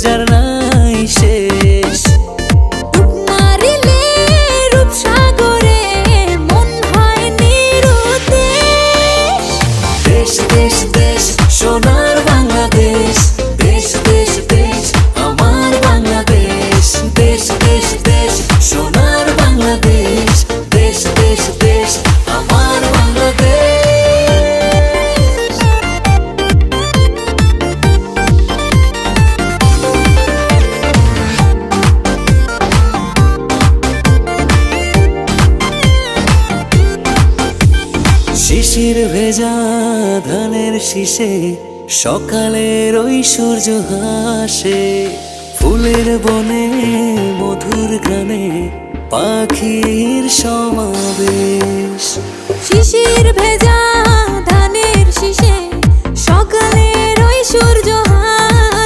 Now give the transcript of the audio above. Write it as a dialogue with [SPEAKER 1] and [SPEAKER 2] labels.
[SPEAKER 1] যার নাই শেষ।
[SPEAKER 2] ডুব মারিলে রূপসাগরে মন হয় নিরুদ্দেশ।
[SPEAKER 1] দেশ দেশ দেশ সোনার বাংলাদেশ, দেশ দেশ দেশ আমার বাংলাদেশ। দেশ দেশ দেশ সোনার বাংলাদেশ, দেশ দেশ দেশ আমার বাংলাদেশ। শিশির ভেজা ধানের শীষে সকালের ওই সূর্য হাসে। ফুলের বনে মধুর গানে পাখির সমাবেশ।
[SPEAKER 2] শিশির ভেজা ধানের শীষে সকালের ওই সূর্য